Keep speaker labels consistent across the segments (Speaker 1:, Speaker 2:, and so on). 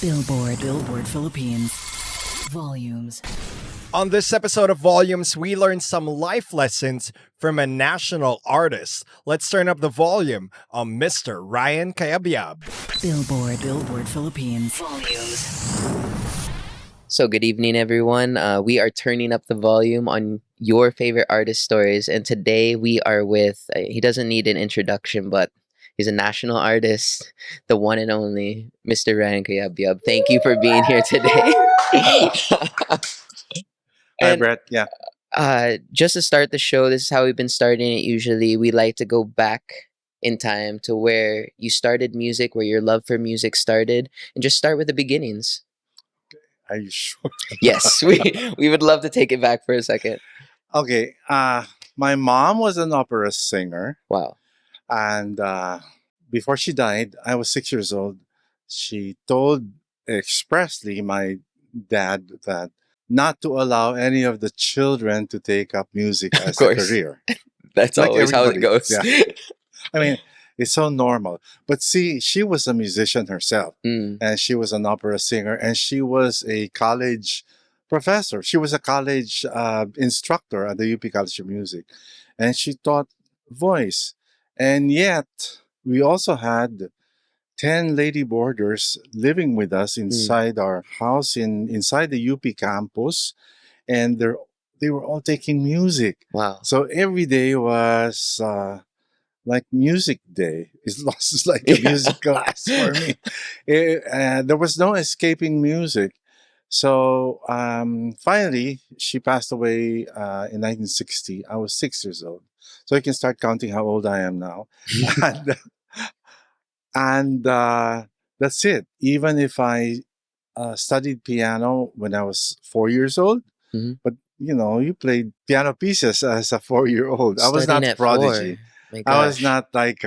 Speaker 1: Billboard Philippines. Volumes.
Speaker 2: On this episode of Volumes, we learn some life lessons from a national artist. Let's turn up the volume on Mr. Ryan Cayabyab.
Speaker 1: Billboard Philippines. Volumes.
Speaker 3: So, good evening, everyone. We are turning up the volume on your favorite artist stories. And today we are with, he doesn't need an introduction, but he's a national artist, the one and only Mr. Ryan Cayabyab. Thank you for being here today.
Speaker 4: Hi,
Speaker 3: And
Speaker 4: Brett. Yeah.
Speaker 3: just to start the show, this is how we've been starting it usually. We like to go back in time to where you started music, where your love for music started, and just start with the beginnings.
Speaker 4: Are you sure?
Speaker 3: Yes, we would love to take it back for a second.
Speaker 4: Okay. My mom was an opera singer,
Speaker 3: Wow.
Speaker 4: and before she died, I was 6 years old. She told expressly my dad that not to allow any of the children to take up music as a
Speaker 3: course.
Speaker 4: career.
Speaker 3: That's
Speaker 4: Like
Speaker 3: always how it
Speaker 4: everybody.
Speaker 3: goes.
Speaker 4: Yeah. I mean, it's so normal. But see, she was a musician herself,
Speaker 3: Mm,
Speaker 4: and she was an opera singer, and she was a college professor. She was a college instructor at the UP College of Music, and she taught voice. And yet, we also had 10 lady boarders living with us inside our house inside the UP campus, and they were all taking music.
Speaker 3: wow.
Speaker 4: So every day was like music day. It's lost it's like a
Speaker 3: Yeah.
Speaker 4: music class for me. There was no escaping music. So finally, she passed away in 1960. I was 6 years old. So you can start counting how old I am now. and and that's it. Even if I studied piano when I was 4 years old,
Speaker 3: Mhm.
Speaker 4: but you played piano pieces as a 4 year old. I was
Speaker 3: Studying
Speaker 4: not
Speaker 3: at
Speaker 4: prodigy.
Speaker 3: 4. My
Speaker 4: I was
Speaker 3: gosh.
Speaker 4: not like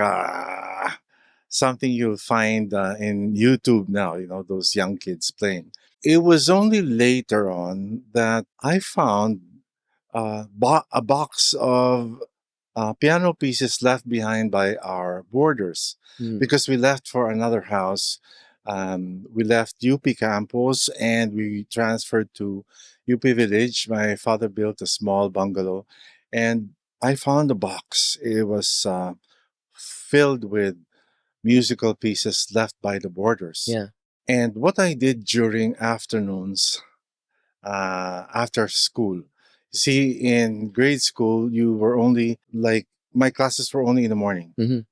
Speaker 4: something you'll find in YouTube now, those young kids playing. It was only later on that I found a box of piano pieces left behind by our boarders
Speaker 3: Mm,
Speaker 4: because we left for another house. We left UP campus and we transferred to UP Village. My father built a small bungalow, and I found a box. It was filled with musical pieces left by the boarders.
Speaker 3: yeah.
Speaker 4: And what I did during afternoons, after school, you see, in grade school, you were only like, my classes were only in the morning.
Speaker 3: Mhm.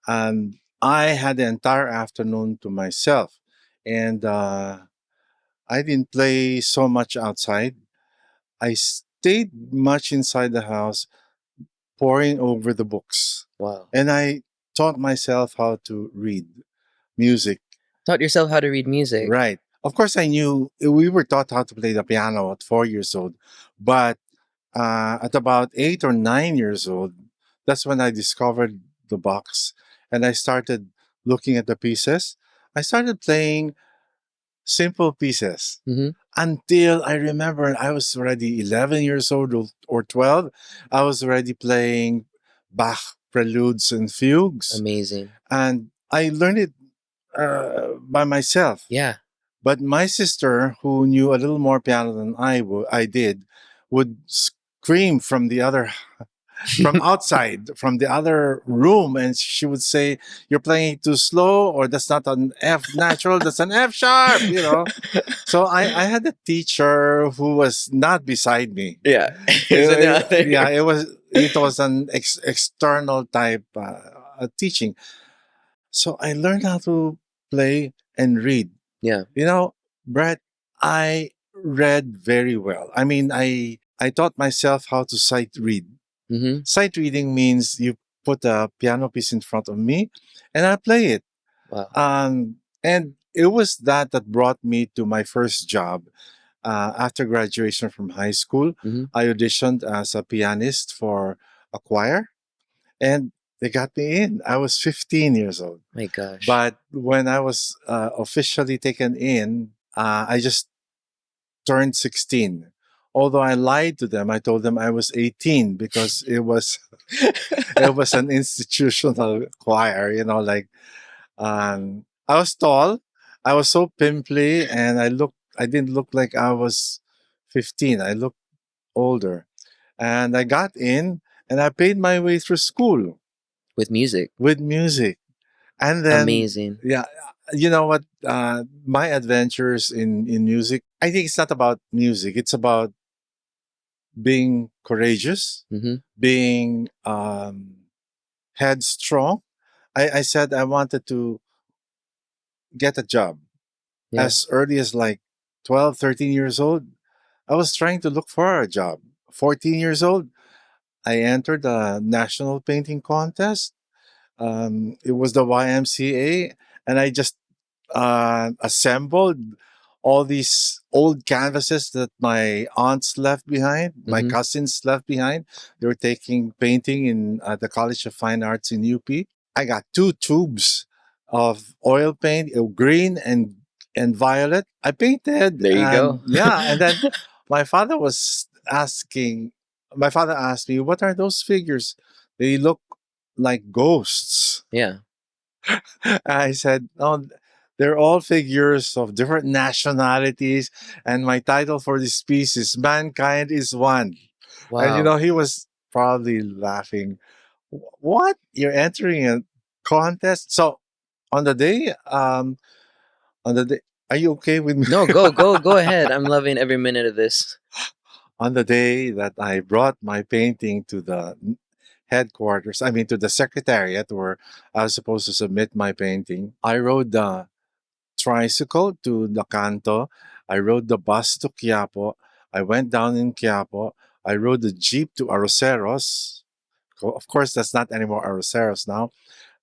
Speaker 4: And I had the entire afternoon to myself. And I didn't play so much outside. I stayed much inside the house, poring over the books.
Speaker 3: Wow.
Speaker 4: And I taught myself how to read music.
Speaker 3: Taught yourself how to read music.
Speaker 4: Right. Of course, I knew we were taught how to play the piano at 4 years old. But at about 8 or 9 years old, that's when I discovered the box and I started looking at the pieces. I started playing simple pieces
Speaker 3: Hmm.
Speaker 4: until I remember I was already 11 years old or 12. I was already playing Bach preludes and fugues.
Speaker 3: Amazing.
Speaker 4: And I learned it by myself.
Speaker 3: Yeah.
Speaker 4: But my sister, who knew a little more piano than I did, would scream from outside, from the other room, and she would say, "You're playing it too slow, or that's not an F natural, that's an F sharp." So I had a teacher who was not beside me.
Speaker 3: Yeah. Is it out there?
Speaker 4: Yeah, it was an external type teaching. So I learned how to play and read.
Speaker 3: Yeah.
Speaker 4: Brett, I read very well. I mean, I taught myself how to sight read.
Speaker 3: Hmm.
Speaker 4: Sight reading means you put a piano piece in front of me and I play it.
Speaker 3: Wow.
Speaker 4: And it was that brought me to my first job. After graduation from high school,
Speaker 3: Hmm.
Speaker 4: I auditioned as a pianist for a choir, and they got me in. I was 15 years old.
Speaker 3: My gosh.
Speaker 4: But when I was officially taken in, I just turned 16. Although I lied to them, I told them I was 18 because it was an institutional choir. I was tall. I was so pimply, and I didn't look like I was 15. I looked older. And I got in, and I paid my way through school
Speaker 3: With music.
Speaker 4: with music. And then,
Speaker 3: Amazing.
Speaker 4: yeah, you know what? My adventures in music, I think it's not about music. It's about being courageous,
Speaker 3: Mm-hmm.
Speaker 4: being headstrong. I said I wanted to get a job
Speaker 3: Yeah.
Speaker 4: as early as like 12, 13 years old. I was trying to look for a job. 14 years old, I entered a national painting contest. It was the YMCA, and I just assembled all these old canvases that my aunts left behind, my
Speaker 3: Mm-hmm.
Speaker 4: cousins left behind. They were taking painting in the College of Fine Arts in UP. I got 2 tubes of oil paint, green and violet. I painted,
Speaker 3: There you
Speaker 4: and
Speaker 3: go.
Speaker 4: yeah, and then my father was asking. My father asked me, "What are those figures? They look like ghosts."
Speaker 3: Yeah.
Speaker 4: I said, "Oh, they're all figures of different nationalities, and my title for this piece is Mankind is One." And
Speaker 3: Wow.
Speaker 4: he was probably laughing. What? You're entering a contest? So on the day, on the day, are you okay with me?
Speaker 3: No, go ahead. I'm loving every minute of this.
Speaker 4: On the day that I brought my painting to the headquarters, I mean to the secretariat where I was supposed to submit my painting, I rode the tricycle to the Canto. I rode the bus to Quiapo. I went down in Quiapo. I rode the jeep to Arroceros. Of course, that's not anymore Arroceros now.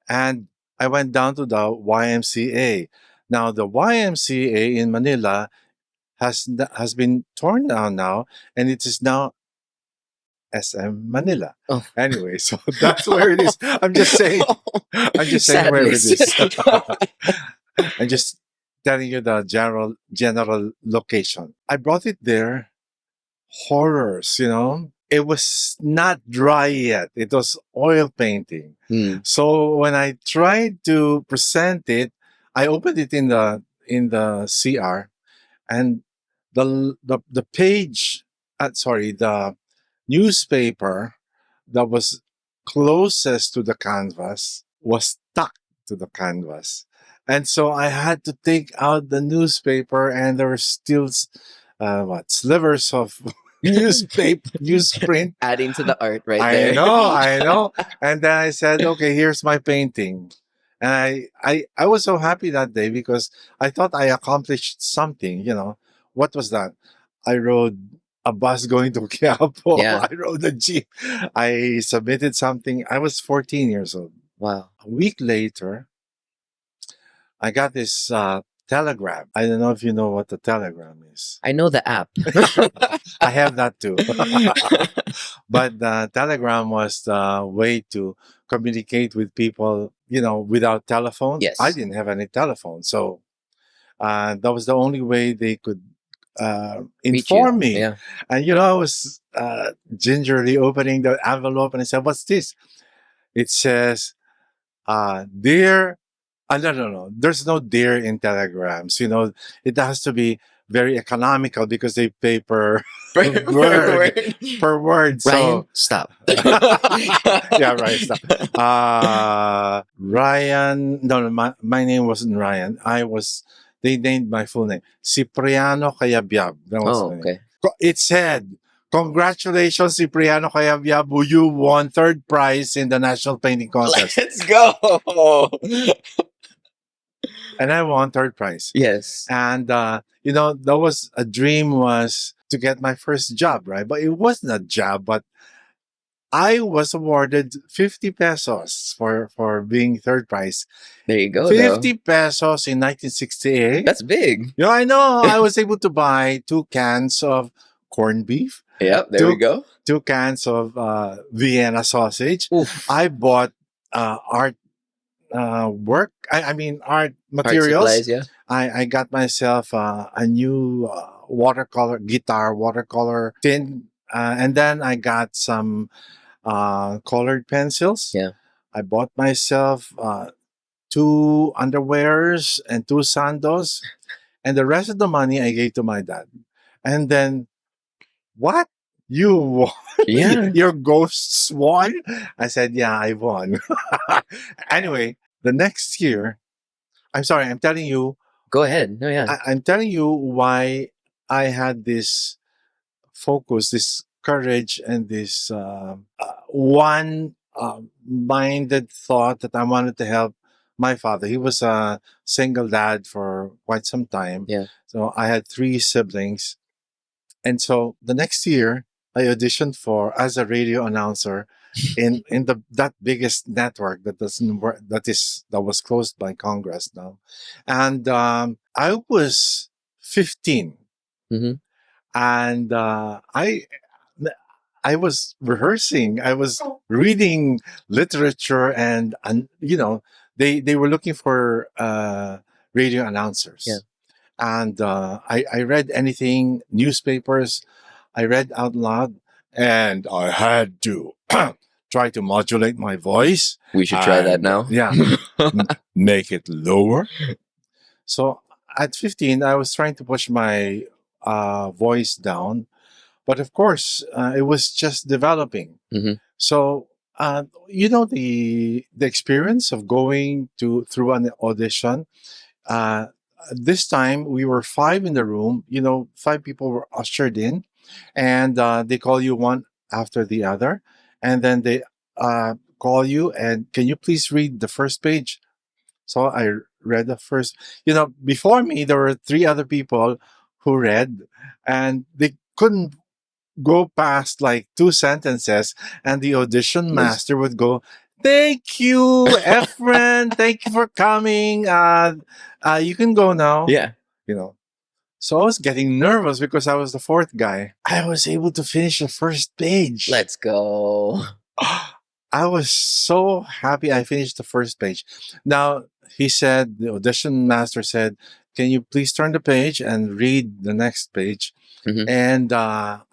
Speaker 4: And I went down to the YMCA. Now, the YMCA in Manila has been torn down now, and it is now SM Manila.
Speaker 3: Oh.
Speaker 4: Anyway, so that's where it is. I'm just saying. I'm just saying where it
Speaker 3: Sadness.
Speaker 4: is. I'm just telling you the general location. I brought it there. Horrors, It was not dry yet. It was oil painting.
Speaker 3: Hmm.
Speaker 4: So when I tried to present it, I opened it in the CR, and the page, the newspaper that was closest to the canvas was stuck to the canvas. And so I had to take out the newspaper, and there were still slivers of newspaper, newsprint.
Speaker 3: Adding to the art right
Speaker 4: I
Speaker 3: there.
Speaker 4: know, I know. And then I said, okay, here's my painting. And I was so happy that day because I thought I accomplished something. What was that? I rode a bus going to Quiapo.
Speaker 3: Yeah.
Speaker 4: I rode a jeep. I submitted something. I was 14 years old.
Speaker 3: Wow.
Speaker 4: A week later, I got this telegram. I don't know if you know what the telegram is.
Speaker 3: I know the app.
Speaker 4: I have that too. But the telegram was the way to communicate with people, without telephone.
Speaker 3: Yes.
Speaker 4: I didn't have any telephone. So that was the only way they could
Speaker 3: Reach you.
Speaker 4: inform me.
Speaker 3: Yeah.
Speaker 4: And, I was gingerly opening the envelope, and I said, "What's this?" It says, "Dear," no. There's no "dear" in telegrams. It has to be very economical because they pay per word. Per word.
Speaker 3: Ryan,
Speaker 4: So,
Speaker 3: stop.
Speaker 4: yeah, right. Stop. Ryan. No, my name wasn't Ryan. They named my full name. Cipriano Cayabyab. That was
Speaker 3: Oh,
Speaker 4: the name.
Speaker 3: okay.
Speaker 4: It said, "Congratulations, Cipriano Cayabyab. You won third prize in the National Painting Contest."
Speaker 3: Let's go.
Speaker 4: And I won third prize.
Speaker 3: Yes.
Speaker 4: And, that was a dream, was to get my first job, right? But it wasn't a job, but I was awarded 50 pesos for being third prize.
Speaker 3: There you go,
Speaker 4: 50
Speaker 3: though.
Speaker 4: pesos in 1968.
Speaker 3: That's big.
Speaker 4: Yeah, I know. I was able to buy 2 cans of corned beef,
Speaker 3: Yep, there we go.
Speaker 4: 2 cans of Vienna sausage.
Speaker 3: Oof.
Speaker 4: I bought art work. I mean art
Speaker 3: Art
Speaker 4: materials.
Speaker 3: supplies, yeah.
Speaker 4: I got myself a new guitar watercolor tin, and then I got some colored pencils.
Speaker 3: Yeah.
Speaker 4: I bought myself two underwears and two sandals, and the rest of the money I gave to my dad. And then, what? You won?
Speaker 3: Yeah.
Speaker 4: Your ghosts won? I said, yeah, I won. Anyway, the next year, I'm sorry, I'm telling you,
Speaker 3: Go ahead. No, yeah.
Speaker 4: I'm telling you why I had this focus, this courage, and this one minded thought that I wanted to help my father. He was a single dad for quite some time.
Speaker 3: Yeah.
Speaker 4: So I had three siblings. And so the next year, I auditioned for as a radio announcer in the that biggest network that doesn't work, that was closed by Congress now, and I was 15,
Speaker 3: Mm-hmm.
Speaker 4: and I was rehearsing. I was reading literature, and they were looking for radio
Speaker 3: Yeah.
Speaker 4: announcers, and I read anything, newspapers. I read out loud, and I had to try to modulate my voice.
Speaker 3: We should try that
Speaker 4: And
Speaker 3: now.
Speaker 4: yeah, make it lower. So at 15, I was trying to push my voice down, but of course, it was just developing.
Speaker 3: Mhm.
Speaker 4: So the experience of going to through an audition. Uh, this time we were five in the room. Five people were ushered in, and they call you one after the other, and then they call you and can you please read the first page? So I read the first. Before me there were three other people who read, and they couldn't go past like two sentences, and the audition
Speaker 3: Was
Speaker 4: master would go, "Thank you, Efren. Thank you for coming. You can go now."
Speaker 3: yeah.
Speaker 4: You know. So I was getting nervous because I was the fourth guy. I was able to finish the first page.
Speaker 3: Let's go.
Speaker 4: I was so happy I finished the first page. Now, the audition master said, "Can you please turn the page and read the next page?"
Speaker 3: Mhm.
Speaker 4: And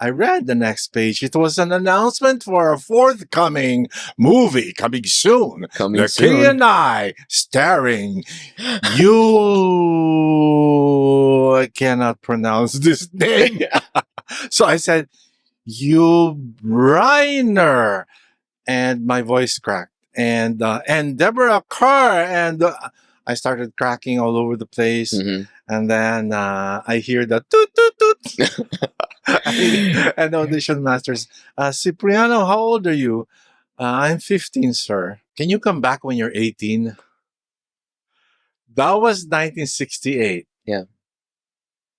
Speaker 4: I read the next page. It was an announcement for a forthcoming movie coming soon.
Speaker 3: Coming
Speaker 4: The Key
Speaker 3: soon.
Speaker 4: and I, starring you. I cannot pronounce this name. So I said, "You Briner," and my voice cracked. And Deborah Carr, and I started cracking all over the place.
Speaker 3: Mhm.
Speaker 4: And then I hear the toot toot toot. And the audition masters, "Cipriano, how old are you?" "I'm 15, sir." "Can you come back when you're 18?" That was 1968.
Speaker 3: Yeah.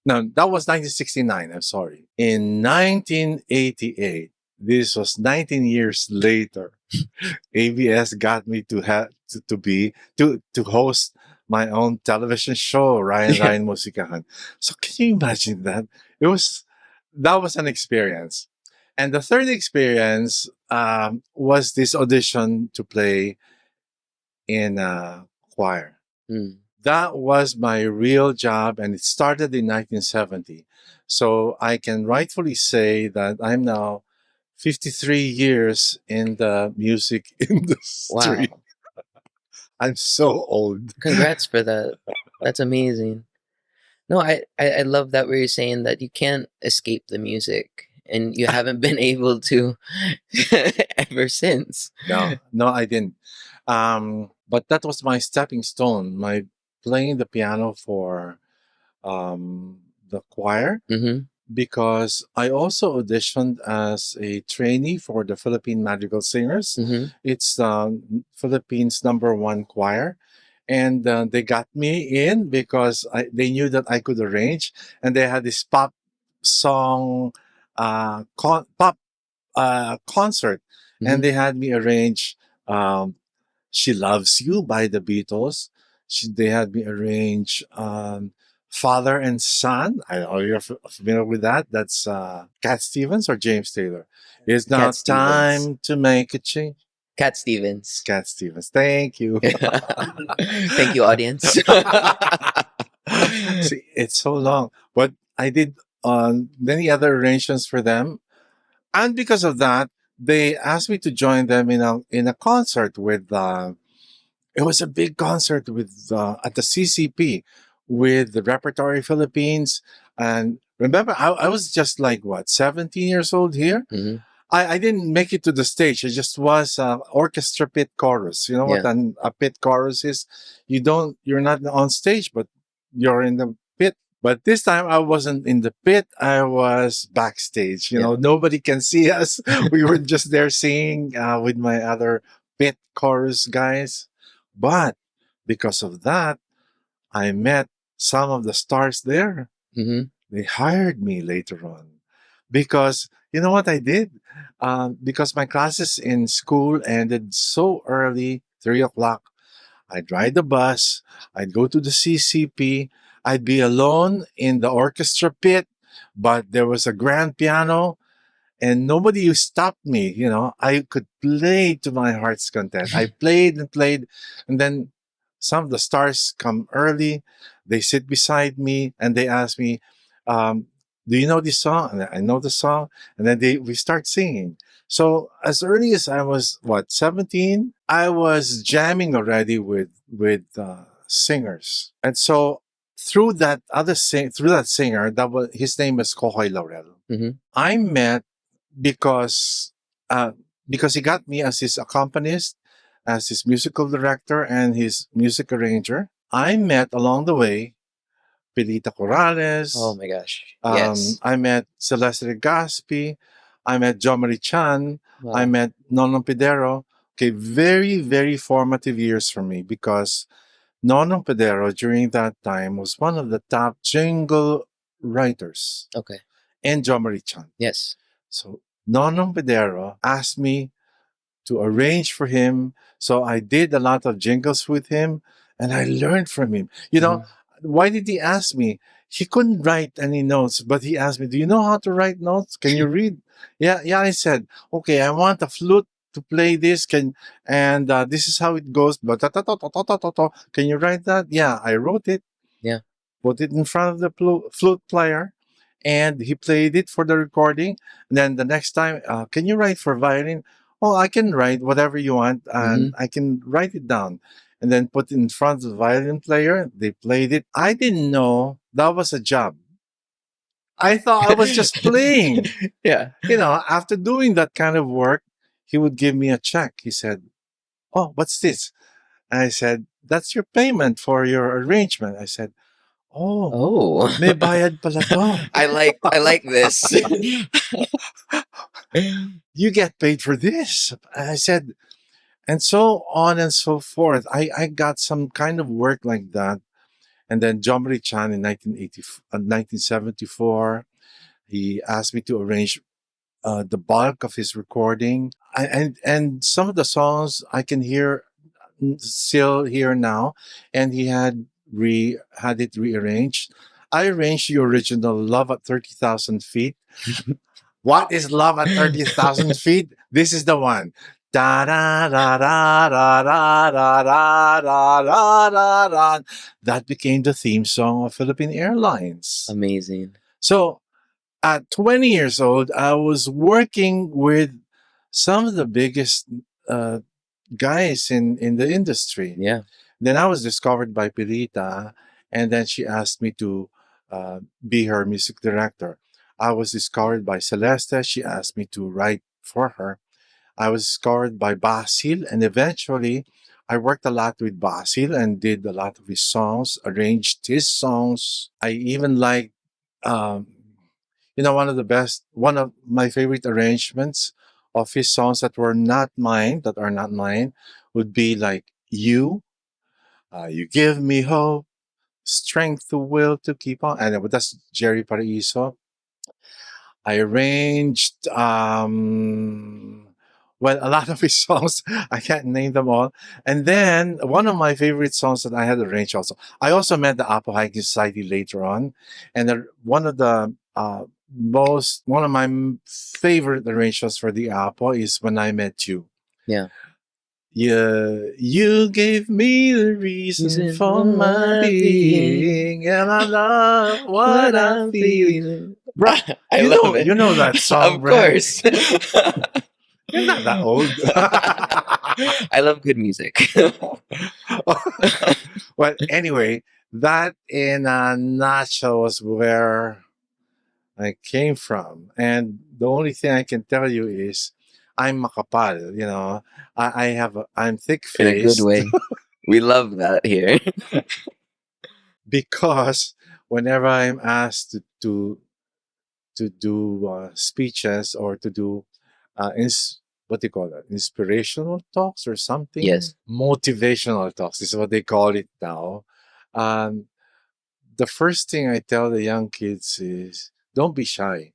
Speaker 4: No, that was 1969. I'm sorry. In 1988, this was 19 years later, ABS got me to have to host my own television show, Ryan
Speaker 3: Yeah.
Speaker 4: Ryan Musikahan. So can you imagine that? That was an experience. And the third experience was this audition to play in a choir.
Speaker 3: Mm.
Speaker 4: That was my real job, and it started in 1970. So I can rightfully say that I'm now 53 years in the music industry.
Speaker 3: Wow.
Speaker 4: I'm so old.
Speaker 3: Congrats for that. That's amazing. No, I love that where you're saying that you can't escape the music and you haven't been able to ever since.
Speaker 4: No, I didn't. But that was my stepping stone, my playing the piano for the choir,
Speaker 3: Mm-hmm.
Speaker 4: because I also auditioned as a trainee for the Philippine Madrigal Singers.
Speaker 3: Mm-hmm.
Speaker 4: It's Philippines' number one choir. And they got me in because they knew that I could arrange. And they had this pop song, pop concert.
Speaker 3: Mm-hmm.
Speaker 4: And they had me arrange um, "She Loves You" by the Beatles. They had me arrange "Father and Son." I know you're familiar with that. That's Cat Stevens or James Taylor. "It's now
Speaker 3: Cat Stevens.
Speaker 4: time to make a change."
Speaker 3: Cat Stevens.
Speaker 4: Cat Stevens. Thank you.
Speaker 3: Thank you, audience.
Speaker 4: See, it's so long. But I did many other arrangements for them. And because of that, they asked me to join them in a concert with it was a big concert with at the CCP with the Repertory Philippines. And remember, I was just like what 17 years old here.
Speaker 3: Hmm.
Speaker 4: I didn't make it to the stage. I just was orchestra pit chorus. You know what
Speaker 3: Yeah.
Speaker 4: a pit chorus is? You're not on stage, but you're in the pit. But this time I wasn't in the pit. I was backstage. You
Speaker 3: Yeah.
Speaker 4: know, nobody can see us. We were just there singing with my other pit chorus guys. But because of that, I met some of the stars there.
Speaker 3: Hmm.
Speaker 4: They hired me later on because you know what I did? Because my classes in school ended so early, 3 o'clock. I'd ride the bus. I'd go to the CCP. I'd be alone in the orchestra pit, but there was a grand piano and nobody stopped me. You know, I could play to my heart's content. I played and played, and then some of the stars come early. They sit beside me and they ask me, "Do you know this song?" And I know the song, and then we start singing. So as early as I was 17, I was jamming already with singers, and so through that singer, his name is Kohoy Laurel.
Speaker 3: Hmm.
Speaker 4: I met because uh, because he got me as his accompanist, as his musical director, and his music arranger. I met along the way Pilita
Speaker 3: Oh
Speaker 4: Corrales.
Speaker 3: my gosh. Yes.
Speaker 4: I met Celeste Gaspi. I met John Marie Chan. I
Speaker 3: Wow.
Speaker 4: met Nonong Pedero. Okay, very, very formative years for me because Nonong Pedero during that time was one of the top jingle writers,
Speaker 3: Okay.
Speaker 4: and John Marie Chan.
Speaker 3: Yes.
Speaker 4: So Nonong Pedero asked me to arrange for him. So I did a lot of jingles with him and I learned from him. You know,
Speaker 3: Hmm.
Speaker 4: why did he ask me? He couldn't write any notes, but he asked me, "Do you know how to write notes? Can you read?" Yeah, yeah. I said, "Okay, I want a flute to play this. This is how it goes. But can you write that?" Yeah, I wrote it,
Speaker 3: Yeah.
Speaker 4: put it in front of the flute player, and he played it for the recording. And then the next time, can you write for violin? Oh, I can write whatever you want,
Speaker 3: Hmm.
Speaker 4: and I can write it down. And then put it in front of the violin player. They played it. I didn't know that was a job. I thought I was just playing.
Speaker 3: Yeah.
Speaker 4: You know, after doing that kind of work, he would give me a check. He said, "Oh, what's this?" And I said, "That's your payment for your arrangement." I said, "Oh,
Speaker 3: Oh.
Speaker 4: may bayad pala to."
Speaker 3: I like this.
Speaker 4: You get paid for this. I said, and so on and so forth. I got some kind of work like that. And then John Marie Chan in 1974, he asked me to arrange the bulk of his recording. And some of the songs I can hear still here now. And he had it rearranged. I arranged the original Love at 30,000 Feet. What is Love at 30,000 Feet? This is the one. Da da da da da da da da da da da da. That became the theme song of Philippine Airlines.
Speaker 3: Amazing.
Speaker 4: So at 20 years old, I was working with some of the biggest uh, guys in the industry.
Speaker 3: Yeah.
Speaker 4: Then I was discovered by Pirita, and then she asked me to be her music director. I was discovered by Celeste. She asked me to write for her. I was discovered by Basil, and eventually I worked a lot with Basil and did a lot of his songs, arranged his songs. I even like, um, one of my favorite arrangements of his songs that are not mine, would be like You. You give me hope, strength to will to keep on. And that's Jerry Paraiso. I arranged, well, a lot of his songs. I can't name them all. And then one of my favorite songs that I had arranged also. I also met the Apo Hiking Society later on. And one of my favorite arrangements for the Apo is When I Met You.
Speaker 3: Yeah.
Speaker 4: Yeah, you gave me the reason for my being, and I love what I'm feeling. Bro,
Speaker 3: I love it.
Speaker 4: you know that song,
Speaker 3: Of
Speaker 4: Brad.
Speaker 3: course.
Speaker 4: You're not that old.
Speaker 3: I love good music.
Speaker 4: Well, anyway, that in a nutshell was where I came from. And the only thing I can tell you is I'm makapal, you know. I'm thick
Speaker 3: In a good
Speaker 4: faced
Speaker 3: way. We love that here.
Speaker 4: because whenever I'm asked to do speeches or to do what do you call that? Inspirational talks or something?
Speaker 3: Yes.
Speaker 4: Motivational talks is what they call it now. Um, the first thing I tell the young kids is don't be shy.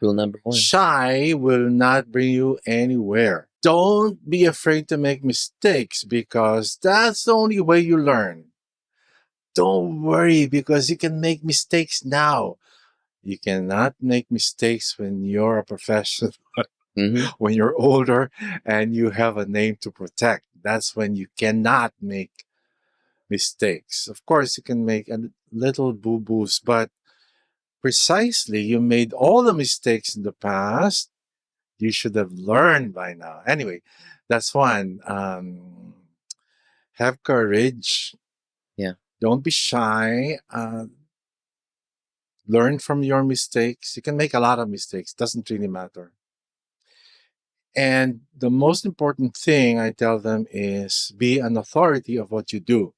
Speaker 3: Rule number one.
Speaker 4: Shy will not bring you anywhere. Don't be afraid to make mistakes because that's the only way you learn. Don't worry because you can make mistakes now. You cannot make mistakes when you're a professional,
Speaker 3: Hmm.
Speaker 4: when you're older and you have a name to protect. That's when you cannot make mistakes. Of course, you can make a little boo boos, but precisely you made all the mistakes in the past. You should have learned by now. Anyway, that's one. Have courage.
Speaker 3: Yeah.
Speaker 4: Don't be shy. Learn from your mistakes. You can make a lot of mistakes. Doesn't really matter. And the most important thing I tell them is be an authority of what you do.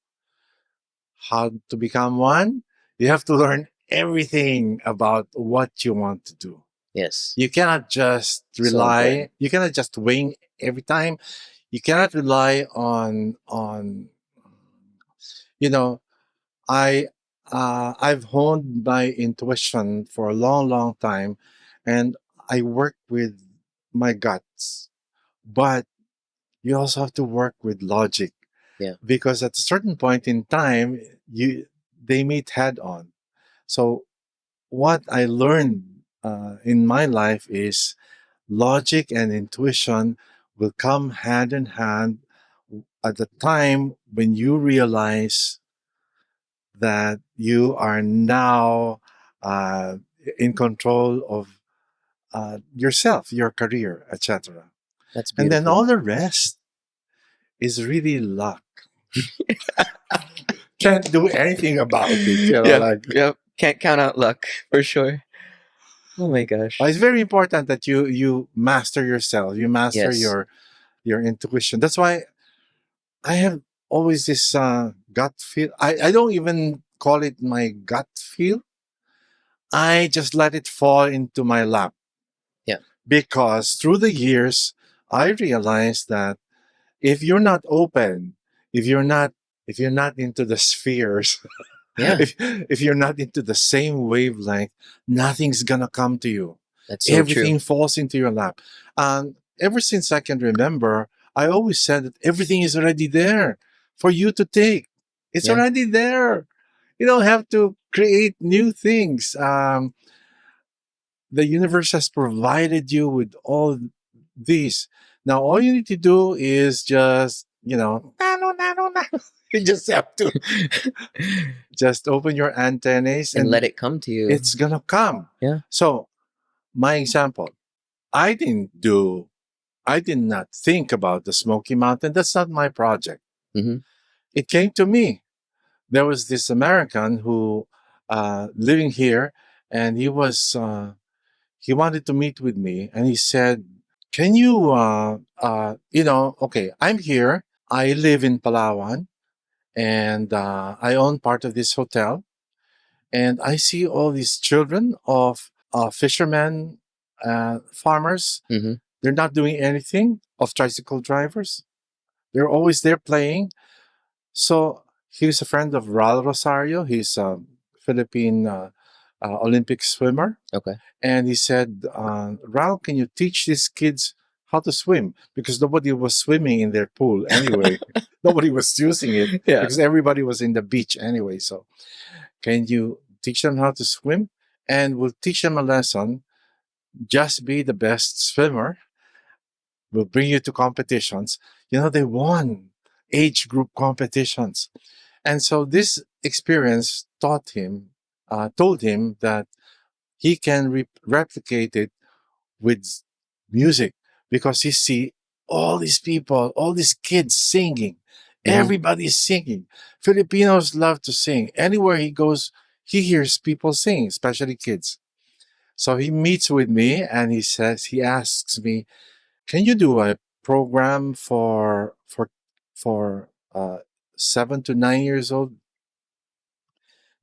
Speaker 4: How to become one? You have to learn everything about what you want to do.
Speaker 3: Yes.
Speaker 4: You cannot just
Speaker 3: So
Speaker 4: rely,
Speaker 3: important.
Speaker 4: you cannot just wing every time. You cannot rely on you know, I I've honed my intuition for a long time and I work with my guts. But you also have to work with logic
Speaker 3: Yeah.
Speaker 4: because at a certain point in time you they meet head on. So what I learned in my life is logic and intuition will come hand in hand at the time when you realize that you are now uh, in control of yourself, your career, etc.
Speaker 3: That's
Speaker 4: And then
Speaker 3: beautiful.
Speaker 4: all the rest is really luck. Can't do anything about it, you know.
Speaker 3: Yeah.
Speaker 4: Like
Speaker 3: Yep. Can't count out luck for sure. Oh my gosh.
Speaker 4: it's very important that you master yourself, you master
Speaker 3: Yes.
Speaker 4: your intuition. That's why I have always this gut feel. I don't even call it my gut feel. I just let it fall into my lap
Speaker 3: Yeah.
Speaker 4: because through the years, I realized that if you're not open, if you're not if you're not into the spheres,
Speaker 3: Yeah.
Speaker 4: if you're not into the same wavelength, nothing's gonna come to you.
Speaker 3: That's so true.
Speaker 4: Everything falls into your lap. And ever since I can remember, I always said that everything is already there for you to take. It's
Speaker 3: Yeah.
Speaker 4: already there. You don't have to create new things. The universe has provided you with all these. Now, all you need to do is just, nano, nano, nano. You just have to just open your antennas
Speaker 3: And let
Speaker 4: and
Speaker 3: it come to you.
Speaker 4: it's gonna come.
Speaker 3: Yeah.
Speaker 4: So, my example, I didn't do, I did not think about the Smoky Mountain. That's not my project.
Speaker 3: Hmm.
Speaker 4: It came to me. There was this American who living here, and he wanted to meet with me, and he said, "Can you, okay, I'm here. I live in Palawan, and I own part of this hotel, and I see all these children of fishermen, farmers.
Speaker 3: Hmm.
Speaker 4: They're not doing anything. Of tricycle drivers, they're always there playing." So he's a friend of Ral Rosario. He's a Philippine Olympic swimmer.
Speaker 3: Okay.
Speaker 4: And he said, Ral, can you teach these kids how to swim? Because nobody was swimming in their pool anyway. Nobody was using it
Speaker 3: Yeah.
Speaker 4: because everybody was in the beach anyway. So can you teach them how to swim? And we'll teach them a lesson. Just be the best swimmer. We'll bring you to competitions. They won age group competitions. And so this experience told him that he can replicate it with music because he see all these people, all these kids singing.
Speaker 3: Mhm.
Speaker 4: Everybody's singing. Filipinos love to sing. Anywhere he goes, he hears people sing, especially kids. So he meets with me and he asks me, can you do a program for 7 to 9 years old?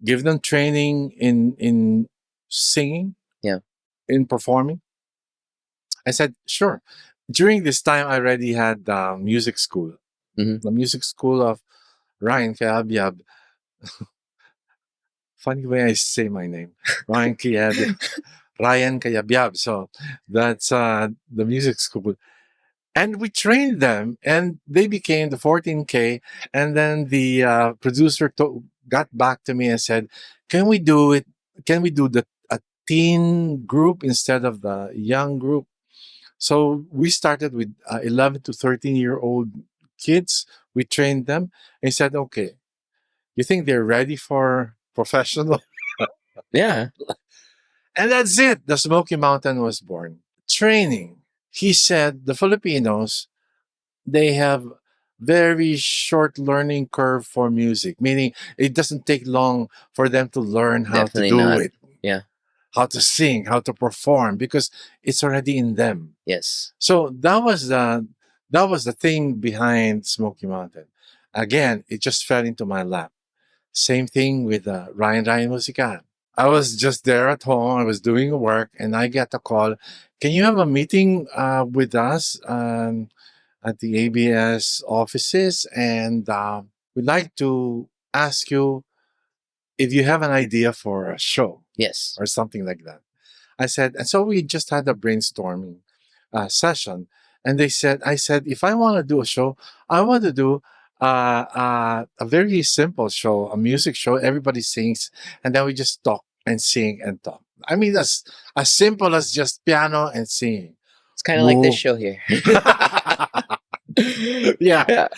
Speaker 4: Give them training in singing,
Speaker 3: Yeah.
Speaker 4: in performing. I said, sure. During this time, I already had music school,
Speaker 3: Mhm.
Speaker 4: the music school of Ryan Cayabyab. Funny way I say my name, Ryan Cayabyab. Ryan Cayabyab. So that's the music school. And we trained them, and they became the 14K. And then the producer got back to me and said, "Can we do it? Can we do the a teen group instead of the young group?" So we started with 11 to 13-year-old kids. We trained them and said, "Okay, you think they're ready for professional?"
Speaker 3: Yeah.
Speaker 4: And that's it. The Smoky Mountain was born. Training. He said the Filipinos, they have very short learning curve for music, meaning it doesn't take long for them to learn how to
Speaker 3: Definitely
Speaker 4: do
Speaker 3: not.
Speaker 4: it,
Speaker 3: Yeah.
Speaker 4: how to sing, how to perform, because it's already in them.
Speaker 3: Yes.
Speaker 4: So that was the thing behind Smoky Mountain. Again, it just fell into my lap. Same thing with Ryan Musikahan. I was just there at home. I was doing work, and I get a call. Can you have a meeting with us at the ABS offices? And we'd like to ask you if you have an idea for a show
Speaker 3: Yes.
Speaker 4: or something like that. I said, and so we just had a brainstorming session. And I said, if I want to do a show, I want to do a very simple show, a music show. Everybody sings, and then we just talk and sing and talk. I mean, that's as simple as just piano and singing.
Speaker 3: It's kind of like this
Speaker 4: Whoa.
Speaker 3: show here.
Speaker 4: Yeah.
Speaker 3: Yeah.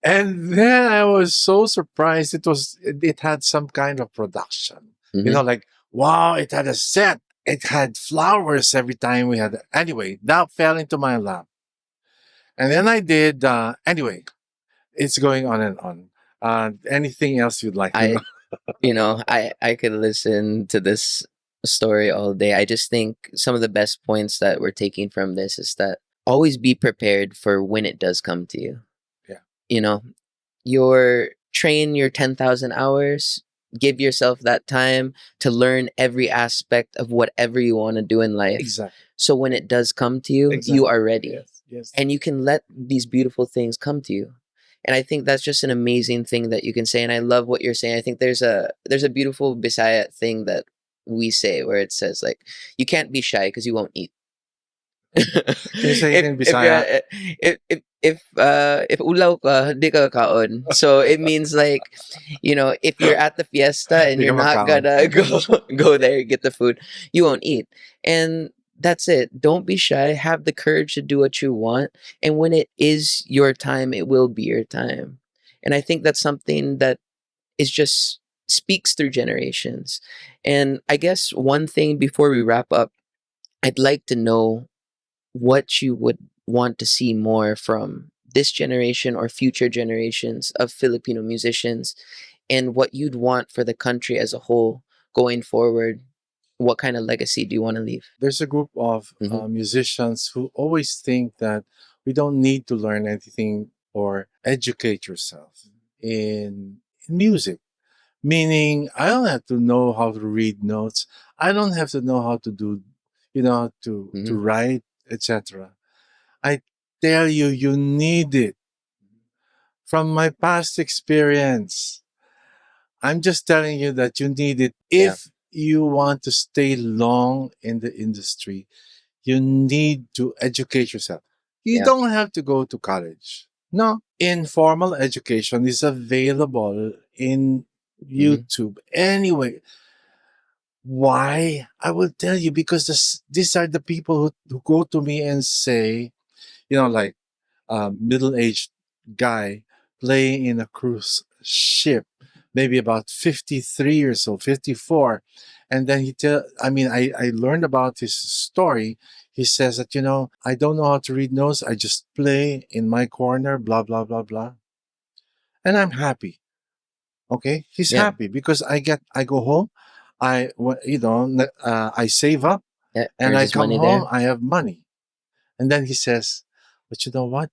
Speaker 4: And then I was so surprised. It had some kind of production.
Speaker 3: Mhm.
Speaker 4: Like, wow, it had a set. It had flowers every time we had. Anyway, that fell into my lap. And then I did. Anyway, it's going on and on. Anything else you'd like to
Speaker 3: I
Speaker 4: know?
Speaker 3: I could listen to this story all day. I just think some of the best points that we're taking from this is that always be prepared for when it does come to you.
Speaker 4: Yeah.
Speaker 3: You know, your train your 10,000 hours, give yourself that time to learn every aspect of whatever you want to do in life.
Speaker 4: Exactly.
Speaker 3: So when it does come to you, you are ready.
Speaker 4: Yes. Yes.
Speaker 3: And you can let these beautiful things come to you. And I think that's just an amazing thing that you can say. And I love what you're saying. I think there's a beautiful Bisaya thing that we say where it says like you can't be shy because you won't eat.
Speaker 4: Can you say it in Bisaya?
Speaker 3: If ulaw ka, di ka kaon. So it means like, if you're at the fiesta and
Speaker 4: Di
Speaker 3: you're
Speaker 4: ka
Speaker 3: not
Speaker 4: makaon.
Speaker 3: gonna go there get the food, you won't eat. And that's it. Don't be shy. Have the courage to do what you want. And when it is your time, it will be your time. And I think that's something that is just speaks through generations. And I guess one thing before we wrap up, I'd like to know what you would want to see more from this generation or future generations of Filipino musicians and what you'd want for the country as a whole going forward. What kind of legacy do you want to leave?
Speaker 4: There's a group of
Speaker 3: Mhm.
Speaker 4: musicians who always think that we don't need to learn anything or educate yourself in music. Meaning, I don't have to know how to read notes. I don't have to know how to do, to
Speaker 3: Mhm.
Speaker 4: write, etc. I tell you, you need it. From my past experience, I'm just telling you that you need it
Speaker 3: Yeah.
Speaker 4: if you want to stay long in the industry. You need to educate yourself. You
Speaker 3: Yeah.
Speaker 4: don't have to go to college. No, informal education is available in
Speaker 3: Mhm.
Speaker 4: YouTube. Anyway, why? I will tell you because these are the people who go to me and say, like a middle aged guy playing in a cruise ship maybe about 53 years old, 54. And then I learned about his story. He says that, I don't know how to read notes. I just play in my corner, blah, blah, blah, blah. And I'm happy. Okay. He's
Speaker 3: Yeah.
Speaker 4: happy because I go home. I save up
Speaker 3: Yeah.
Speaker 4: and
Speaker 3: Earns
Speaker 4: I
Speaker 3: his
Speaker 4: come
Speaker 3: money
Speaker 4: home.
Speaker 3: there.
Speaker 4: I have money. And then he says, but you know what?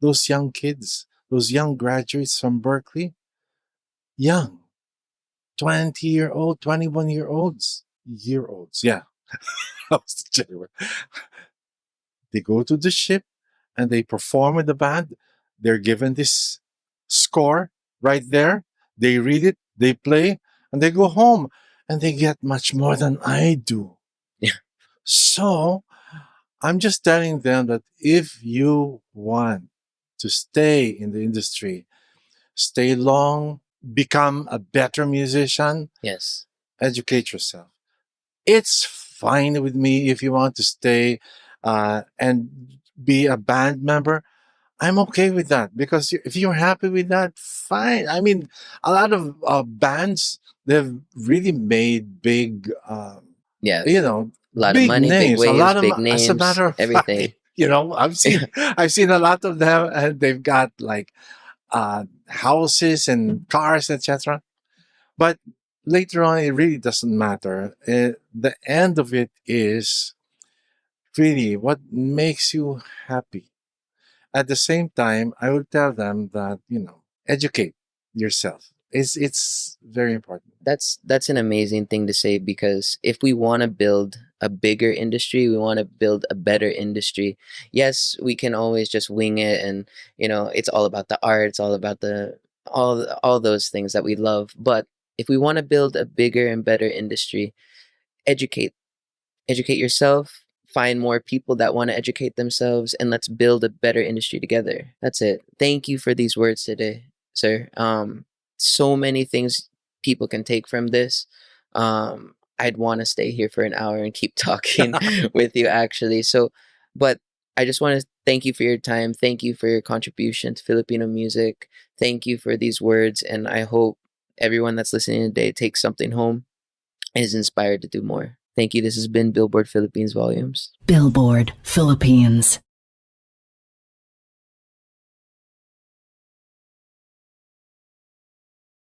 Speaker 4: Those young kids, those young graduates from Berkeley, young, 20-year-old, 21-year-olds, yeah. I was genuine. They go to the ship and they perform with the band. They're given this score right there. They read it, they play, and they go home and they get much more than I do.
Speaker 3: Yeah.
Speaker 4: So I'm just telling them that if you want to stay in the industry, stay long, become a better musician,
Speaker 3: Yes.
Speaker 4: educate yourself. It's fine with me if you want to stay and be a band member. I'm okay with that because if you're happy with that, fine. I mean, a lot of bands, they've really made big,
Speaker 3: Yeah.
Speaker 4: you know,
Speaker 3: A lot of
Speaker 4: big
Speaker 3: money, big
Speaker 4: names. A
Speaker 3: waves,
Speaker 4: lot of,
Speaker 3: big
Speaker 4: as a
Speaker 3: names,
Speaker 4: matter of fact,
Speaker 3: everything.
Speaker 4: I've seen a lot of them, and they've got like houses and cars, etc. But later on, it really doesn't matter. The end of it is really what makes you happy. At the same time, I will tell them that, educate yourself. It's very important.
Speaker 3: That's an amazing thing to say, because if we want to build a bigger industry, we want to build a better industry. Yes, we can always just wing it, and it's all about the art, it's all about the all those things that we love. But if we want to build a bigger and better industry, educate educate yourself, find more people that want to educate themselves, and let's build a better industry together. That's it. Thank you for these words today, sir. So many things people can take from this. I'd want to stay here for an hour and keep talking with you, actually. So, but I just want to thank you for your time. Thank you for your contribution to Filipino music. Thank you for these words, and I hope everyone that's listening today takes something home and is inspired to do more. Thank you. This has been Billboard Philippines Volumes.
Speaker 1: Billboard Philippines.